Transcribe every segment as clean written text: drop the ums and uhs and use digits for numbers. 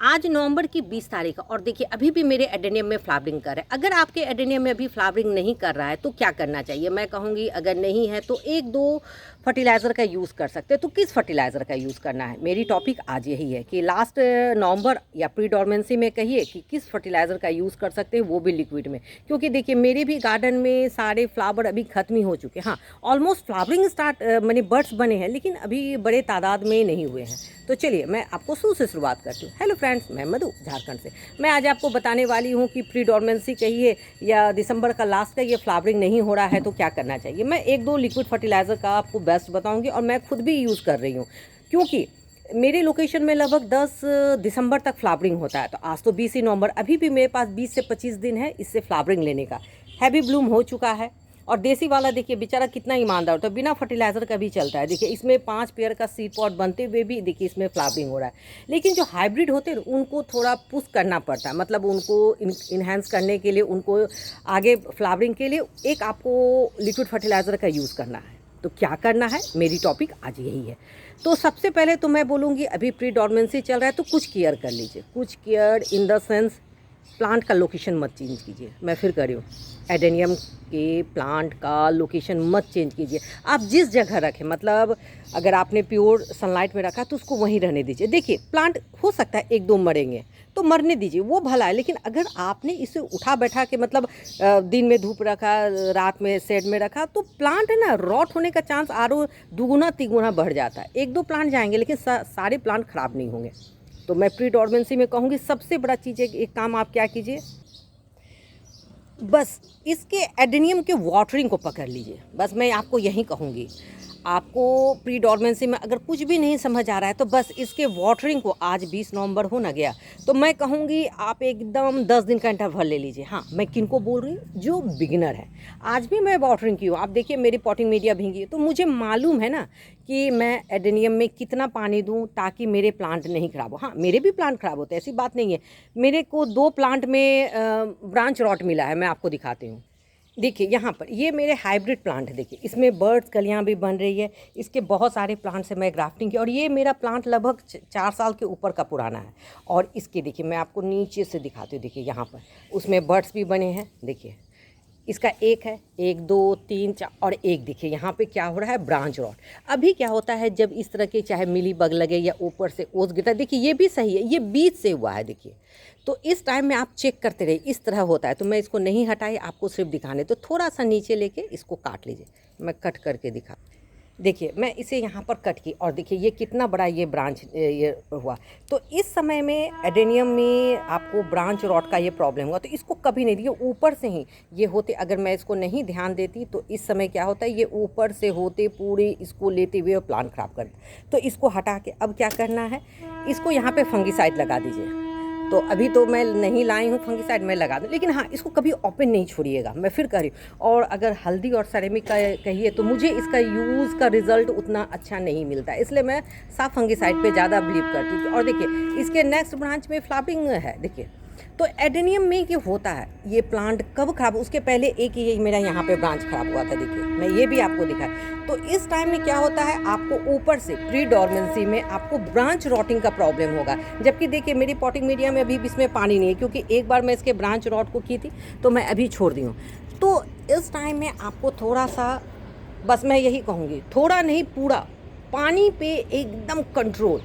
आज नवंबर की 20 तारीख है और देखिए अभी भी मेरे एडेनियम में फ्लावरिंग कर रहा है। अगर आपके एडेनियम में अभी फ्लावरिंग नहीं कर रहा है तो क्या करना चाहिए? मैं कहूँगी अगर नहीं है तो 1-2 फर्टिलाइज़र का यूज़ कर सकते हैं। तो किस फर्टिलाइज़र का यूज़ करना है? मेरी टॉपिक आज यही है कि लास्ट नवंबर या प्री डोरमेंसी में कहिए कि किस फर्टिलाइज़र का यूज़ कर सकते हैं, वो भी लिक्विड में। क्योंकि देखिए मेरे भी गार्डन में सारे फ्लावर अभी ख़त्म ही हो चुके हैं। हाँ, ऑलमोस्ट फ्लावरिंग स्टार्ट माने बड्स बने हैं, लेकिन अभी बड़े तादाद में नहीं हुए हैं। तो चलिए मैं आपको शुरू से शुरुआत करती हूँ। हेलो फ्रेंड्स, मैं मधु झारखंड से। मैं आज आपको बताने वाली हूँ कि प्री डोरमेंसी कहिए या दिसंबर का लास्ट का ये फ्लावरिंग नहीं हो रहा है तो क्या करना चाहिए। मैं 1-2 लिक्विड फर्टिलाइज़र का आपको बेस्ट बताऊँगी और मैं खुद भी यूज़ कर रही हूँ, क्योंकि मेरे लोकेशन में लगभग 10 दिसंबर तक फ्लावरिंग होता है। तो आज तो 20 ही नवंबर, अभी भी मेरे पास 20 से 25 दिन है इससे फ्लावरिंग लेने का। हैवी ब्लूम हो चुका है और देसी वाला देखिए बेचारा कितना ईमानदार होता है, बिना फर्टिलाइज़र का भी चलता है। देखिए इसमें 5 पेयर का सीड पॉट बनते हुए भी देखिए इसमें फ्लावरिंग हो रहा है। लेकिन जो हाइब्रिड होते हैं उनको थोड़ा पुश करना पड़ता है, मतलब उनको इन्हेंस करने के लिए, उनको आगे फ्लावरिंग के लिए एक आपको लिक्विड फर्टिलाइज़र का यूज़ करना है। तो क्या करना है, मेरी टॉपिक आज यही है। तो सबसे पहले तो मैं बोलूँगी अभी प्री डोरमेंसी चल रहा है तो कुछ केयर कर लीजिए। कुछ care in the sense plant का लोकेशन मत चेंज कीजिए। मैं फिर कर रही हूँ, एडेनियम के प्लांट का लोकेशन मत चेंज कीजिए। आप जिस जगह रखें, मतलब अगर आपने प्योर सनलाइट में रखा तो उसको वहीं रहने दीजिए। देखिए प्लांट हो सकता है 1-2 मरेंगे तो मरने दीजिए, वो भला है। लेकिन अगर आपने इसे उठा बैठा के, मतलब दिन में धूप रखा, रात में शेड में रखा, तो प्लांट है ना रॉट होने का चांस आरो दुगुना तिगुना बढ़ जाता है। 1-2 प्लांट जाएंगे लेकिन सारे प्लांट खराब नहीं होंगे। तो मैं प्री डोरमेंसी में कहूँगी सबसे बड़ा चीज़ है, एक काम आप क्या कीजिए, बस इसके एडेनियम के वाटरिंग को पकड़ लीजिए। बस मैं आपको यही कहूँगी। आपको प्री डोरमेंसी में अगर कुछ भी नहीं समझ आ रहा है तो बस इसके वाटरिंग को, आज 20 नवंबर हो ना गया, तो मैं कहूँगी आप एकदम 10 दिन का इंटरवल ले लीजिए। हाँ, मैं किनको बोल रही हूँ, जो बिगिनर है। आज भी मैं वाटरिंग की हूँ, आप देखिए मेरी पॉटिंग मीडिया भीगी है, तो मुझे मालूम है ना कि मैं एडेनियम में कितना पानी दूँ ताकि मेरे प्लांट नहीं ख़राब हो। हाँ, मेरे भी प्लांट ख़राब होते हैं, ऐसी बात नहीं है। मेरे को 2 प्लांट में ब्रांच रॉट मिला है, मैं आपको दिखाती हूँ। देखिए यहाँ पर ये मेरे हाइब्रिड प्लांट है। देखिए इसमें बर्ड्स कलियाँ भी बन रही है। इसके बहुत सारे प्लांट से मैं ग्राफ्टिंग की और ये मेरा प्लांट लगभग 4 साल के ऊपर का पुराना है। और इसके देखिए मैं आपको नीचे से दिखाती हूँ। देखिए यहाँ पर उसमें बर्ड्स भी बने हैं। देखिए इसका एक है, 1 2 3 4 और एक देखिए यहाँ पे क्या हो रहा है, ब्रांच रॉट। अभी क्या होता है जब इस तरह के चाहे मिली बग लगे या ऊपर से ओस गिरता है, देखिए ये भी सही है, ये बीच से हुआ है। देखिए तो इस टाइम में आप चेक करते रहिए, इस तरह होता है। तो मैं इसको नहीं हटाई, आपको सिर्फ दिखाने, तो थोड़ा सा नीचे लेके इसको काट लीजिए। मैं कट करके दिखा, देखिए मैं इसे यहाँ पर कट की और देखिए ये कितना बड़ा ये ब्रांच ये हुआ। तो इस समय में एडेनियम में आपको ब्रांच रॉट का ये प्रॉब्लम हुआ, तो इसको कभी नहीं दिए, ऊपर से ही ये होते। अगर मैं इसको नहीं ध्यान देती तो इस समय क्या होता है, ये ऊपर से होते पूरे इसको लेते हुए प्लांट खराब कर। तो इसको हटा के अब क्या करना है, इसको यहाँ पे फंगिसाइड लगा दीजिए। तो अभी तो मैं नहीं लाई हूँ फंगिसाइड, मैं लगा दूँ, लेकिन हाँ इसको कभी ओपन नहीं छोड़िएगा, मैं फिर कह रही हूँ। और अगर हल्दी और सेरेमिक का कहिए तो मुझे इसका यूज़ का रिज़ल्ट उतना अच्छा नहीं मिलता है, इसलिए मैं साफ फंगिसाइड पे ज़्यादा बिलीव करती हूँ। और देखिए इसके नेक्स्ट ब्रांच में फ्लावरिंग है। देखिए तो एडेनियम में ये होता है, ये प्लांट कब खराब, उसके पहले एक ही मेरा यहाँ पे ब्रांच खराब हुआ था। देखिए मैं ये भी आपको दिखाया। तो इस टाइम में क्या होता है, आपको ऊपर से प्री डोरमेंसी में आपको ब्रांच रॉटिंग का प्रॉब्लम होगा। जबकि देखिए मेरी पॉटिंग मीडिया में अभी इसमें पानी नहीं है, क्योंकि एक बार मैं इसके ब्रांच रॉट को की थी तो मैं अभी छोड़ दी हूँ। तो इस टाइम में आपको थोड़ा सा, बस मैं यही कहूँगी, थोड़ा नहीं पूरा पानी पे एकदम कंट्रोल।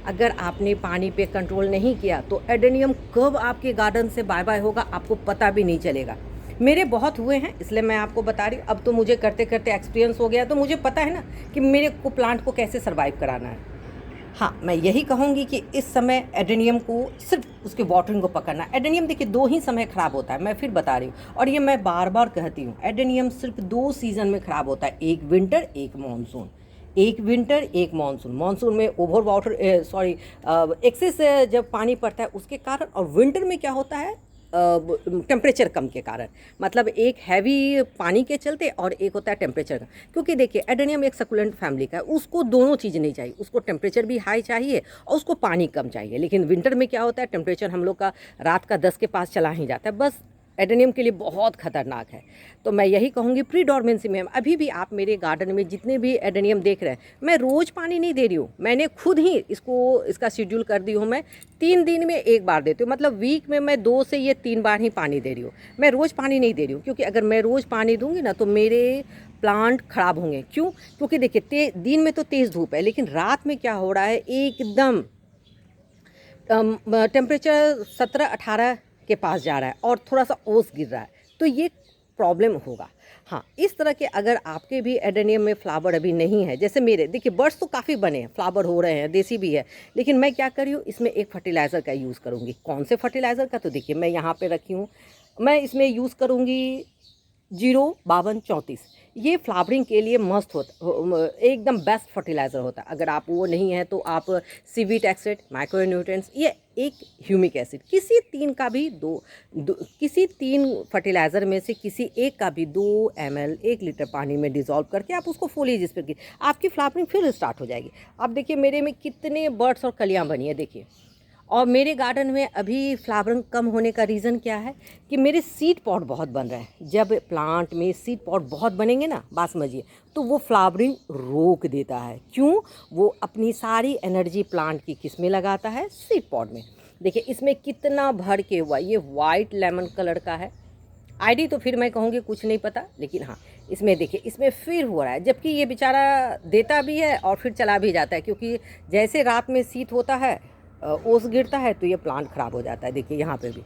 अगर आपने पानी पे कंट्रोल नहीं किया तो एडेनियम कब आपके गार्डन से बाय बाय होगा आपको पता भी नहीं चलेगा। मेरे बहुत हुए हैं, इसलिए मैं आपको बता रही हूँ। अब तो मुझे करते करते एक्सपीरियंस हो गया, तो मुझे पता है ना कि मेरे को प्लांट को कैसे सर्वाइव कराना है। हाँ, मैं यही कहूँगी कि इस समय एडेनियम को सिर्फ उसके वाटरिंग को पकड़ना। एडेनियम देखिए 2 ही समय ख़राब होता है, मैं फिर बता रही हूँ और ये मैं बार बार कहती हूँ। एडेनियम सिर्फ 2 सीज़न में ख़राब होता है, एक विंटर एक मानसून। एक विंटर एक मानसून। मानसून में ओवर वाटर एक्सेस जब पानी पड़ता है उसके कारण, और विंटर में क्या होता है टेम्परेचर कम के कारण, मतलब एक हैवी पानी के चलते और एक होता है टेम्परेचर का। क्योंकि देखिए एडेनियम एक सकुलेंट फैमिली का है, उसको दोनों चीज़ नहीं चाहिए, उसको टेम्परेचर भी हाई चाहिए और उसको पानी कम चाहिए। लेकिन विंटर में क्या होता है, टेम्परेचर हम लोग का रात का 10 के पास चला ही जाता है, बस एडेनियम के लिए बहुत ख़तरनाक है। तो मैं यही कहूँगी प्री डॉर्मेंसी में अभी भी आप मेरे गार्डन में जितने भी एडेनियम देख रहे हैं, मैं रोज़ पानी नहीं दे रही हूँ, मैंने खुद ही इसका शेड्यूल कर दी हूँ। मैं 3 दिन में 1 बार देती हूँ, मतलब वीक में मैं 2 से 3 बार ही पानी दे रही हूँ। मैं रोज़ पानी नहीं दे रही हूँ, क्योंकि अगर मैं रोज़ पानी दूँगी ना तो मेरे प्लांट ख़राब होंगे। क्यों? क्योंकि देखिए दिन में तो तेज़ धूप है, लेकिन रात में क्या हो रहा है, एकदम टेम्परेचर 17-18 के पास जा रहा है और थोड़ा सा ओस गिर रहा है, तो ये प्रॉब्लम होगा। हाँ, इस तरह के अगर आपके भी एडेनियम में फ्लावर अभी नहीं है, जैसे मेरे देखिए बर्ड्स तो काफ़ी बने हैं, फ्लावर हो रहे हैं, देसी भी है, लेकिन मैं क्या कर रही हूँ, इसमें एक फर्टिलाइज़र का यूज़ करूँगी। कौन से फर्टिलाइज़र का? तो देखिए मैं यहाँ पे रखी हूँ, मैं इसमें यूज़ करूँगी 05234। ये फ्लावरिंग के लिए मस्त होता, एकदम बेस्ट फर्टिलाइज़र होता है। अगर आप वो नहीं है तो आप सीवीट एक्सेट, माइक्रोन्यूट्रिएंट्स, ये एक ह्यूमिक एसिड, किसी 3 का भी किसी 3 फर्टिलाइज़र में से किसी एक का भी 2 ml 1 लीटर पानी में डिज़ोल्व करके आप उसको फोलिएज स्प्रे की, आपकी फ्लावरिंग फिर स्टार्ट हो जाएगी। अब देखिए मेरे में कितने बर्ड्स और कलियाँ बनी है देखिए। और मेरे गार्डन में अभी फ्लावरिंग कम होने का रीज़न क्या है कि मेरे सीड पॉट बहुत बन रहे हैं। जब प्लांट में सीड पॉट बहुत बनेंगे ना, बात समझिए, तो वो फ्लावरिंग रोक देता है। क्यों? वो अपनी सारी एनर्जी प्लांट की किस में लगाता है? सीड पॉट में। देखिए इसमें कितना भर के हुआ, ये वाइट लेमन कलर का है। आईडी तो फिर मैं कहूँगी कुछ नहीं पता, लेकिन हाँ इसमें देखिए इसमें फिर हो रहा है, जबकि ये बेचारा देता भी है और फिर चला भी जाता है, क्योंकि जैसे रात में शीत होता है, ओस गिरता है, तो ये प्लांट ख़राब हो जाता है। देखिए यहाँ पे भी।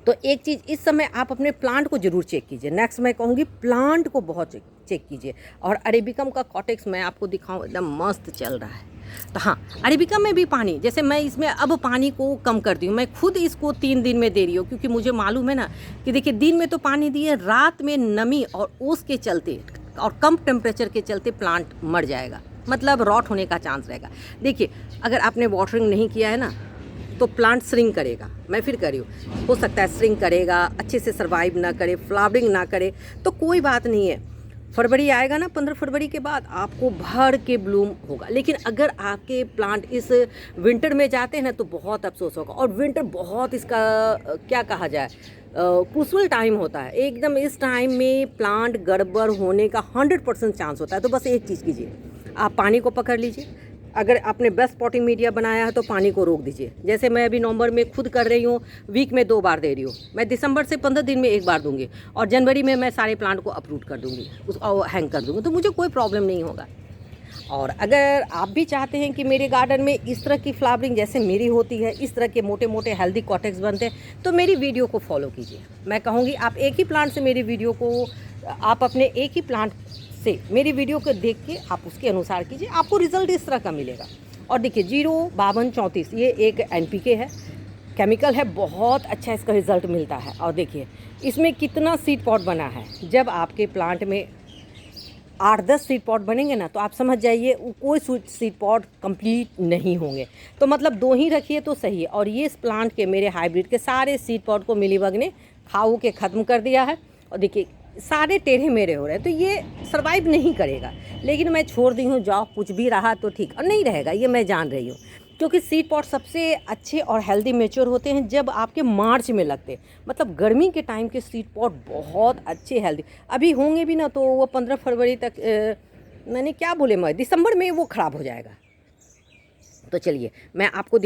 तो एक चीज़ इस समय आप अपने प्लांट को ज़रूर चेक कीजिए। नेक्स्ट मैं कहूँगी प्लांट को बहुत चेक कीजिए। और अरेबिकम का कॉटेक्स मैं आपको दिखाऊँ, एकदम मस्त चल रहा है। तो हाँ, अरेबिका में भी पानी, जैसे मैं इसमें अब पानी को कम कर दी हूँ, मैं खुद इसको 3 दिन में दे रही हूँ, क्योंकि मुझे मालूम है ना कि देखिए दिन में तो पानी दिए, रात में नमी और ओस के चलते और कम टेम्परेचर के चलते प्लांट मर जाएगा, मतलब रॉट होने का चांस रहेगा। देखिए अगर आपने वाटरिंग नहीं किया है ना तो प्लांट श्रिंक करेगा। मैं फिर कर रही हूँ, हो सकता है श्रिंक करेगा, अच्छे से सर्वाइव ना करे, फ्लावरिंग ना करे, तो कोई बात नहीं है। फरवरी आएगा ना, 15 फरवरी के बाद आपको भर के ब्लूम होगा। लेकिन अगर आपके प्लांट इस विंटर में जाते हैं ना तो बहुत अफसोस होगा। और विंटर बहुत इसका क्या कहा जाए, क्रूशल टाइम होता है एकदम। इस टाइम में प्लांट गड़बड़ होने का 100% चांस होता है। तो बस एक चीज़ कीजिए, आप पानी को पकड़ लीजिए। अगर आपने बेस्ट पॉटिंग मीडिया बनाया है तो पानी को रोक दीजिए। जैसे मैं अभी नवंबर में खुद कर रही हूँ, वीक में 2 बार दे रही हूँ। मैं दिसंबर से 15 दिन में 1 बार दूंगी, और जनवरी में मैं सारे प्लांट को अपरूट कर दूंगी, और हैंग कर दूंगी, तो मुझे कोई प्रॉब्लम नहीं होगा। और अगर आप भी चाहते हैं कि मेरे गार्डन में इस तरह की फ्लावरिंग जैसे मेरी होती है, इस तरह के मोटे मोटे हेल्दी कॉटेक्स बनते हैं, तो मेरी वीडियो को फॉलो कीजिए। मैं कहूँगी आप एक ही प्लांट से मेरी वीडियो को, आप अपने एक ही प्लांट से मेरी वीडियो को देख के आप उसके अनुसार कीजिए, आपको रिजल्ट इस तरह का मिलेगा। और देखिए 05234 ये एक NPK है, केमिकल है, बहुत अच्छा इसका रिजल्ट मिलता है। और देखिए इसमें कितना सीड पॉट बना है। जब आपके प्लांट में 8-10 सीड पॉट बनेंगे ना, तो आप समझ जाइए कोई सीड पॉट कंप्लीट नहीं होंगे। तो मतलब 2 ही रखिए तो सही है। और ये इस प्लांट के, मेरे हाइब्रिड के सारे सीड पॉट को मिलीबग ने खाऊ के ख़त्म कर दिया है। और देखिए सारे टेढ़े मेढ़े हो रहे हैं, तो ये सर्वाइव नहीं करेगा। लेकिन मैं छोड़ दी हूँ, जाओ कुछ भी रहा तो ठीक, और नहीं रहेगा ये मैं जान रही हूँ। क्योंकि सीड पॉट सबसे अच्छे और हेल्दी मेच्योर होते हैं जब आपके मार्च में लगते हैं, मतलब गर्मी के टाइम के सीड पॉट बहुत अच्छे हेल्दी अभी होंगे भी ना, तो वो 15 फरवरी तक मैंने क्या बोले, मैं दिसंबर में वो ख़राब हो जाएगा। तो चलिए मैं आपको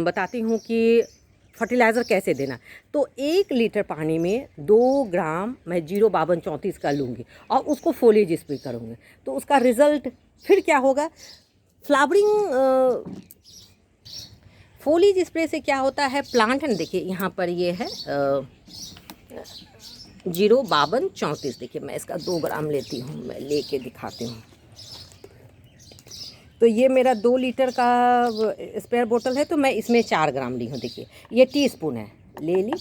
बताती हूँ कि फर्टिलाइज़र कैसे देना। तो 1 लीटर पानी में 2 ग्राम मैं 05234 का लूँगी और उसको फोलिएज स्प्रे करूँगी। तो उसका रिज़ल्ट फिर क्या होगा, फ्लावरिंग। फोलिएज स्प्रे से क्या होता है, प्लांट है ना, देखिए यहाँ पर ये है 05234। देखिए मैं इसका 2 ग्राम लेती हूँ, मैं लेके दिखाती हूँ। तो ये मेरा 2 लीटर का स्प्रे बोतल है, तो मैं इसमें 4 ग्राम ली हूँ। देखिए ये टीस्पून है, ले ली।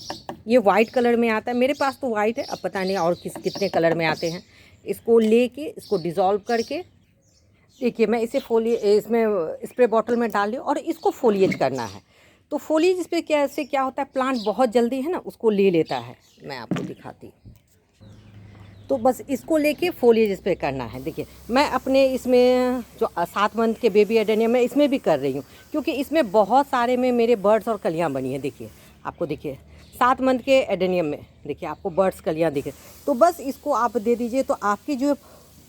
ये वाइट कलर में आता है, मेरे पास तो वाइट है, अब पता नहीं और कितने कलर में आते हैं। इसको लेके इसको डिज़ोल्व करके, देखिए मैं इसे इसमें स्प्रे बॉटल में डाल ली और इसको फोलिएज करना है। तो फोलिएज स्प्रे कैसे क्या होता है, प्लांट बहुत जल्दी है ना उसको ले लेता है। मैं आपको दिखाती हूँ। तो बस इसको लेके फोलिएज स्प्रे करना है। देखिए मैं अपने इसमें जो 7 मंथ के बेबी एडेनियम मैं इसमें भी कर रही हूँ, क्योंकि इसमें बहुत सारे में मेरे बर्ड्स और कलियाँ बनी हैं। देखिए आपको, देखिए 7 मंथ के एडेनियम में देखिए आपको बर्ड्स कलियाँ दिखे, तो बस इसको आप दे दीजिए तो आपकी जो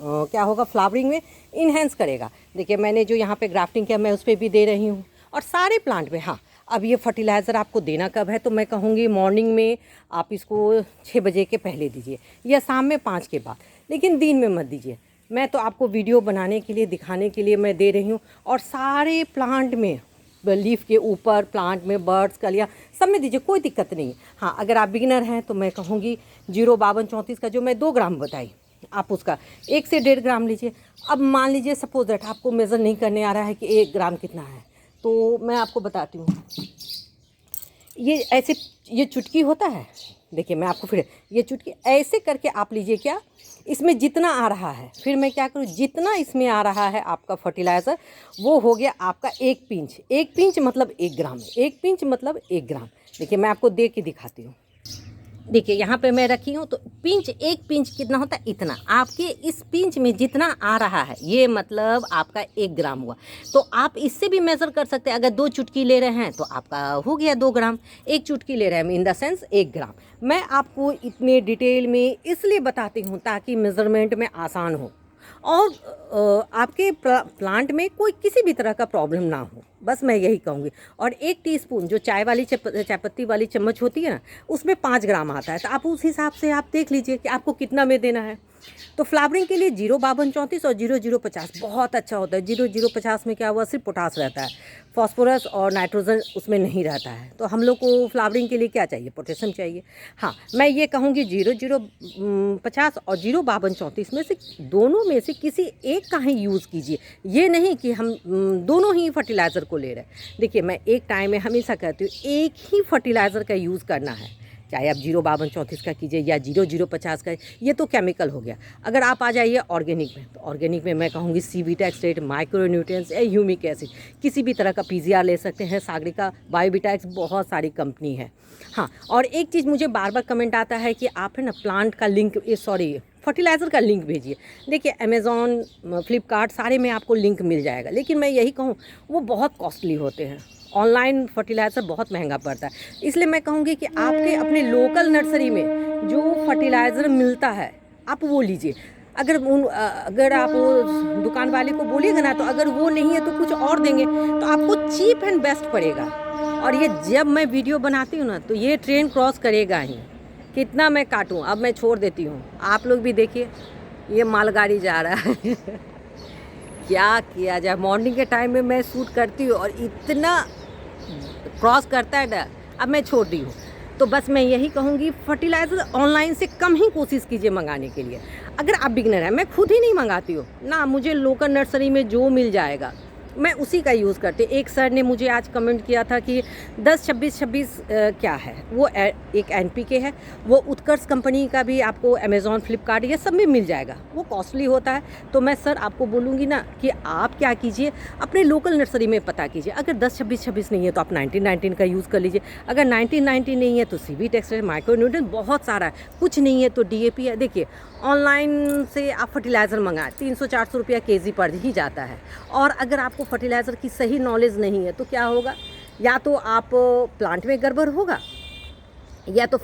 क्या होगा फ्लावरिंग में इन्हेंस करेगा। देखिए मैंने जो यहाँ पे ग्राफ्टिंग किया मैं उस पर भी दे रही हूँ और सारे प्लांट में। हाँ, अब ये फर्टिलाइज़र आपको देना कब है, तो मैं कहूँगी मॉर्निंग में आप इसको 6 बजे के पहले दीजिए या शाम में 5 के बाद, लेकिन दिन में मत दीजिए। मैं तो आपको वीडियो बनाने के लिए दिखाने के लिए मैं दे रही हूँ। और सारे प्लांट में लीफ के ऊपर, प्लांट में, बर्ड्स कलियाँ सब में दीजिए, कोई दिक्कत नहीं है। हाँ, अगर आप बिगिनर हैं तो मैं कहूँगी 05234 का जो मैं 2 ग्राम बताई, आप उसका 1 से 1.5 ग्राम लीजिए। अब मान लीजिए सपोज दैट आपको मेज़र नहीं करने आ रहा है कि 1 ग्राम कितना है, तो मैं आपको बताती हूँ। ये ऐसे ये चुटकी होता है, देखिए मैं आपको फिर ये चुटकी ऐसे करके आप लीजिए, क्या इसमें जितना आ रहा है, फिर मैं क्या करूँ, जितना इसमें आ रहा है आपका फर्टिलाइज़र वो हो गया आपका 1 पिंच। 1 पिंच मतलब 1 ग्राम, 1 पिंच मतलब 1 ग्राम। देखिए मैं आपको दे के दिखाती हूँ। देखिए यहाँ पे मैं रखी हूँ, तो पिंच, 1 पिंच कितना होता है, इतना। आपके इस पिंच में जितना आ रहा है ये मतलब आपका 1 ग्राम हुआ। तो आप इससे भी मेज़र कर सकते हैं। अगर 2 चुटकी ले रहे हैं तो आपका हो गया 2 ग्राम, 1 चुटकी ले रहे हैं इन द सेंस 1 ग्राम। मैं आपको इतने डिटेल में इसलिए बताती हूँ ताकि मेज़रमेंट में आसान हो और आपके प्लांट में कोई किसी भी तरह का प्रॉब्लम ना हो, बस मैं यही कहूँगी। और 1 टीस्पून जो चाय वाली चायपत्ती वाली चम्मच होती है ना, उसमें 5 ग्राम आता है, तो आप उस हिसाब से आप देख लीजिए कि आपको कितना में देना है। तो फ्लावरिंग के लिए 05234 और 0050 बहुत अच्छा होता है। 0050 में क्या हुआ, सिर्फ पोटास रहता है, फॉस्फोरस और नाइट्रोजन उसमें नहीं रहता है। तो हम लोग को फ्लावरिंग के लिए क्या चाहिए, पोटेशियम चाहिए। हाँ, मैं ये कहूँगी 0050 और 05234 में से दोनों में से किसी एक का ही यूज़ कीजिए। ये नहीं कि हम दोनों ही फर्टिलाइज़र को ले रहे हैं। देखिए मैं एक टाइम में हमेशा कहती हूँ एक ही फर्टिलाइज़र का यूज़ करना है, चाहे आप 05234 का कीजिए या 0050 का। ये तो केमिकल हो गया। अगर आप आ जाइए ऑर्गेनिक में, तो ऑर्गेनिक में मैं कहूँगी सीविटा एक्सट्रेट, माइक्रोन्यूट्रिएंट्स या ह्यूमिक एसिड, किसी भी तरह का पीजीआर ले सकते हैं, सागरिका, बायोविटा, बहुत सारी कंपनी है। हाँ, और एक चीज़ मुझे बार बार कमेंट आता है कि आप है ना प्लांट का लिंक, फर्टिलाइज़र का लिंक भेजिए। देखिए अमेज़ॉन, फ्लिपकार्ट सारे में आपको लिंक मिल जाएगा, लेकिन मैं यही कहूँ वो बहुत कॉस्टली होते हैं। ऑनलाइन फर्टिलाइज़र बहुत महंगा पड़ता है। इसलिए मैं कहूँगी कि आपके अपने लोकल नर्सरी में जो फर्टिलाइज़र मिलता है आप वो लीजिए। अगर आप वो दुकान वाले को बोलिएगा ना, तो अगर वो नहीं है तो कुछ और देंगे, तो आपको चीप एंड बेस्ट पड़ेगा। और ये जब मैं वीडियो बनाती हूँ ना, तो ये ट्रेन क्रॉस करेगा ही। कितना मैं काटूँ, अब मैं छोड़ देती हूँ। आप लोग भी देखिए, ये मालगाड़ी जा रहा है क्या किया जाए, मॉर्निंग के टाइम में मैं शूट करती हूँ और इतना क्रॉस करता है ना, अब मैं छोड़ दी हूँ। तो बस मैं यही कहूँगी फर्टिलाइज़र ऑनलाइन से कम ही कोशिश कीजिए मंगाने के लिए। अगर आप बिगनर हैं, मैं खुद ही नहीं मंगाती हूँ ना, मुझे लोकल नर्सरी में जो मिल जाएगा मैं उसी का यूज़ करती। एक सर ने मुझे आज कमेंट किया था कि 10-26-26 क्या है वो, एक NPK है, वो उत्कर्ष कंपनी का भी आपको अमेज़ॉन, फ्लिपकार्ट ये सब में मिल जाएगा, वो कॉस्टली होता है। तो मैं सर आपको बोलूँगी ना कि आप क्या कीजिए, अपने लोकल नर्सरी में पता कीजिए। अगर 10-26-26 नहीं है तो आप 1919 का यूज़ कर लीजिए। अगर 1919 नहीं है तो सीविट एक्सट्रेट, माइक्रोन्यूट्रिएंट बहुत सारा है। कुछ नहीं है तो DAP है। देखिए ऑनलाइन से आप फर्टिलाइज़र मंगाएं, 300-400 रुपया केजी पड़ ही जाता है। और अगर आपको फर्टिलाइज़र की सही नॉलेज नहीं है तो क्या होगा, या तो आप प्लांट में गड़बड़ होगा, या तो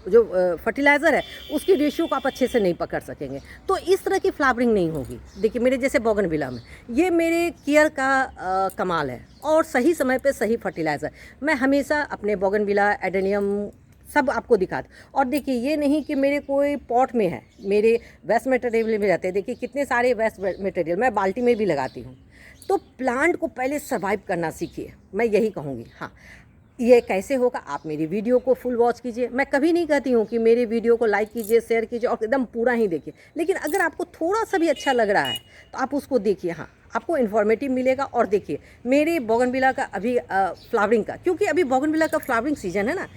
जो फर्टिलाइज़र है उसकी रेशियो को आप अच्छे से नहीं पकड़ सकेंगे, तो इस तरह की फ्लावरिंग नहीं होगी। देखिए मेरे जैसे बोगनविला में ये मेरे केयर का कमाल है, और सही समय पे सही फर्टिलाइज़र। मैं हमेशा अपने बोगनविला, एडेनियम सब आपको दिखाते। और देखिए ये नहीं कि मेरे कोई पॉट में है, मेरे वेस्ट मटेरियल में रहते हैं। देखिए कितने सारे वेस्ट मटेरियल मैं बाल्टी में भी लगाती हूँ। तो प्लांट को पहले सर्वाइव करना सीखिए, मैं यही कहूँगी। हाँ, ये कैसे होगा, आप मेरी वीडियो को फुल वॉच कीजिए। मैं कभी नहीं कहती हूँ कि मेरी वीडियो को लाइक कीजिए, शेयर कीजिए और एकदम पूरा ही देखिए, लेकिन अगर आपको थोड़ा सा भी अच्छा लग रहा है तो आप उसको देखिए। हाँ, आपको इन्फॉर्मेटिव मिलेगा। और देखिए मेरे बोगनविला का अभी फ्लावरिंग का, क्योंकि अभी बोगनविला का फ्लावरिंग सीजन है ना,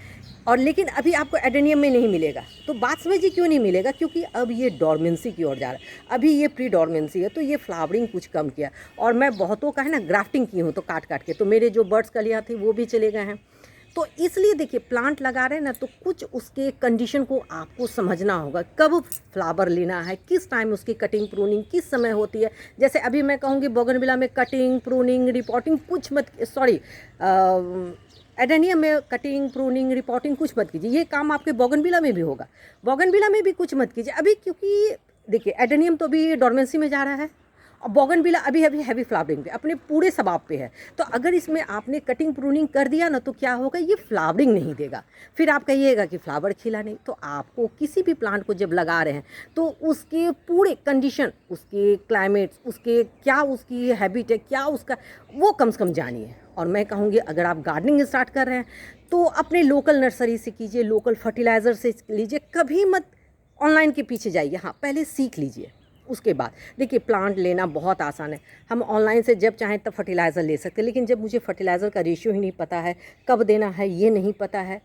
और लेकिन अभी आपको एडेनियम में नहीं मिलेगा। तो बात समझिए क्यों नहीं मिलेगा, क्योंकि अब ये डॉर्मेंसी की ओर जा रहा है। अभी ये प्री डॉर्मेंसी है, तो ये फ्लावरिंग कुछ कम किया। और मैं बहुतों का है ना ग्राफ्टिंग की हूँ, तो काट काट के, तो मेरे जो बर्ड्स कलियाँ थी वो भी चले गए हैं। तो इसलिए देखिए प्लांट लगा रहे हैं ना, तो कुछ उसके कंडीशन को आपको समझना होगा, कब फ्लावर लेना है, किस टाइम उसकी कटिंग प्रूनिंग किस समय होती है। जैसे अभी मैं कहूँगी बोगनविला में कटिंग प्रूनिंग रिपोर्टिंग कुछ मत, सॉरी एडेनियम में कटिंग प्रूनिंग रिपोर्टिंग कुछ मत कीजिए, ये काम आपके बोगनविला में भी होगा। बोगनविला में भी कुछ मत कीजिए अभी, क्योंकि देखिए एडेनियम तो अभी डोरमेंसी में जा रहा है और बोगनविला अभी अभी हैवी फ्लावरिंग पे अपने पूरे सबाब पे है। तो अगर इसमें आपने कटिंग प्रूनिंग कर दिया ना, तो क्या होगा, ये फ्लावरिंग नहीं देगा। फिर आप कहिएगा कि फ्लावर खिला नहीं। तो आपको किसी भी प्लांट को जब लगा रहे हैं तो उसके पूरे कंडीशन, उसके क्लाइमेट्स, उसके क्या उसकी हैबिट है, क्या उसका, वो कम से कम जानिए। और मैं कहूँगी अगर आप गार्डनिंग स्टार्ट कर रहे हैं तो अपने लोकल नर्सरी से कीजिए, लोकल फर्टिलाइज़र से लीजिए, कभी मत ऑनलाइन के पीछे जाइए। हाँ, पहले सीख लीजिए, उसके बाद देखिए प्लांट लेना बहुत आसान है। हम ऑनलाइन से जब चाहें तब फर्टिलाइज़र ले सकते हैं, लेकिन जब मुझे फर्टिलाइज़र का रेशियो ही नहीं पता है, कब देना है ये नहीं पता है,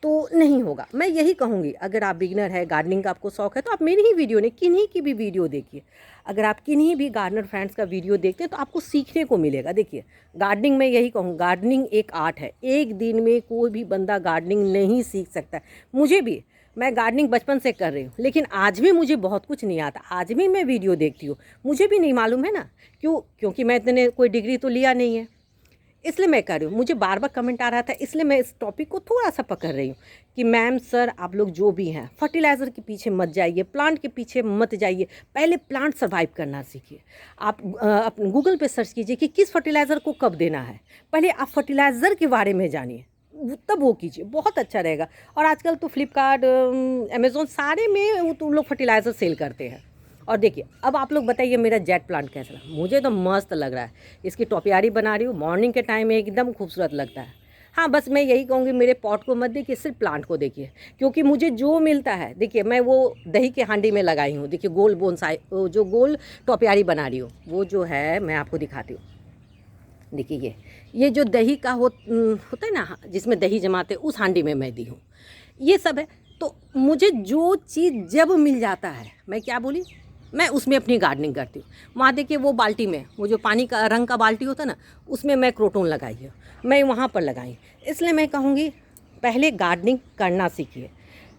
तो नहीं होगा। मैं यही कहूँगी अगर आप बिगिनर है, गार्डनिंग का आपको शौक़ है, तो आप मेरी ही वीडियो नहीं, किन्हीं की भी वीडियो देखिए। अगर आप किन्हीं भी गार्डनर फ्रेंड्स का वीडियो देखते हैं तो आपको सीखने को मिलेगा। देखिए गार्डनिंग में यही कहूँ, गार्डनिंग एक आर्ट है। एक दिन में कोई भी बंदा गार्डनिंग नहीं सीख सकता। मुझे भी, मैं गार्डनिंग बचपन से कर रही हूँ, लेकिन आज भी मुझे बहुत कुछ नहीं आता। आज भी मैं वीडियो देखती हूँ, मुझे भी नहीं मालूम है ना, क्योंकि मैं इतने कोई डिग्री तो लिया नहीं है, इसलिए मैं कर रही हूँ। मुझे बार बार कमेंट आ रहा था, इसलिए मैं इस टॉपिक को थोड़ा सा पकड़ रही हूँ कि मैम सर आप लोग जो भी हैं फर्टिलाइज़र के पीछे मत जाइए, प्लांट के पीछे मत जाइए, पहले प्लांट सर्वाइव करना सीखिए। आप अपने गूगल पे सर्च कीजिए कि किस फर्टिलाइज़र को कब देना है, पहले आप फर्टिलाइज़र के बारे में जानिए, तब वो कीजिए, बहुत अच्छा रहेगा। और आजकल तो फ्लिपकार्ट, अमेज़ॉन सारे में वो तो लोग फर्टिलाइज़र सेल करते हैं। और देखिए अब आप लोग बताइए मेरा जेट प्लांट कैसा लगा। मुझे तो मस्त लग रहा है, इसकी टोपियारी बना रही हूँ, मॉर्निंग के टाइम में एकदम खूबसूरत लगता है। हाँ, बस मैं यही कहूँगी मेरे पॉट को मत देखिए, सिर्फ प्लांट को देखिए, क्योंकि मुझे जो मिलता है, देखिए मैं वो दही के हांडी में लगाई हूँ। देखिए गोल बोनसाई, जो गोल टोपियारी बना रही हूँ, वो जो है मैं आपको दिखाती हूँ। देखिए ये जो दही का होता है ना, जिसमें दही जमाते, उस हांडी में मैं दी हूँ। ये सब है। तो मुझे जो चीज़ जब मिल जाता है, मैं क्या बोली, मैं उसमें अपनी गार्डनिंग करती हूँ। वहाँ देखिए वो बाल्टी में, वो जो पानी का रंग का बाल्टी होता है ना, उसमें मैं क्रोटोन लगाई है, मैं वहाँ पर लगाई। इसलिए मैं कहूँगी पहले गार्डनिंग करना सीखिए।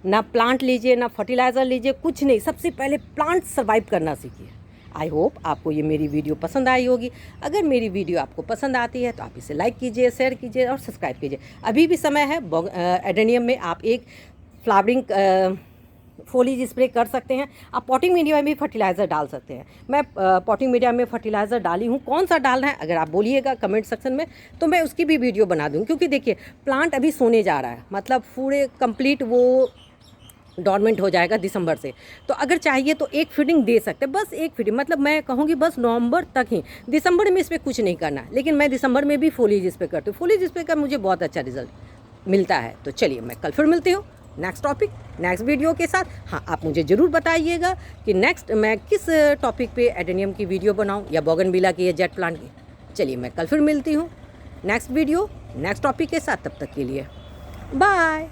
ना प्लांट लीजिए, ना फर्टिलाइज़र लीजिए, कुछ नहीं, सबसे पहले प्लांट सर्वाइव करना सीखिए। आई होप आपको ये मेरी वीडियो पसंद आई होगी। अगर मेरी वीडियो आपको पसंद आती है तो आप इसे लाइक कीजिए, शेयर कीजिए और सब्सक्राइब कीजिए। अभी भी समय है। एडेनियम में आप एक फ्लावरिंग फोलिज स्प्रे कर सकते हैं। आप पॉटिंग मीडिया में भी फर्टिलाइज़र डाल सकते हैं। मैं पॉटिंग मीडिया में फर्टिलाइज़र डाली हूँ, कौन सा डालना है अगर आप बोलिएगा कमेंट सेक्शन में, तो मैं उसकी भी वीडियो बना दूँ। क्योंकि देखिए प्लांट अभी सोने जा रहा है, मतलब पूरे कंप्लीट वो डॉर्मेंट हो जाएगा दिसंबर से। तो अगर चाहिए तो एक फीडिंग दे सकते हैं, बस एक फीडिंग, मतलब मैं कहूँगी बस नवंबर तक ही। दिसंबर में इस पर कुछ नहीं करना, लेकिन मैं दिसंबर में भी फोलिज स्प्रे करती हूँ। फोलिज स्प्रे का मुझे बहुत अच्छा रिजल्ट मिलता है। तो चलिए मैं कल फिर मिलती हूँ नेक्स्ट टॉपिक, नेक्स्ट वीडियो के साथ। हाँ, आप मुझे ज़रूर बताइएगा कि नेक्स्ट मैं किस टॉपिक पे एडेनियम की वीडियो बनाऊँ, या बोगनविला की, या जेट प्लांट की। चलिए मैं कल फिर मिलती हूँ नेक्स्ट वीडियो नेक्स्ट टॉपिक के साथ। तब तक के लिए बाय।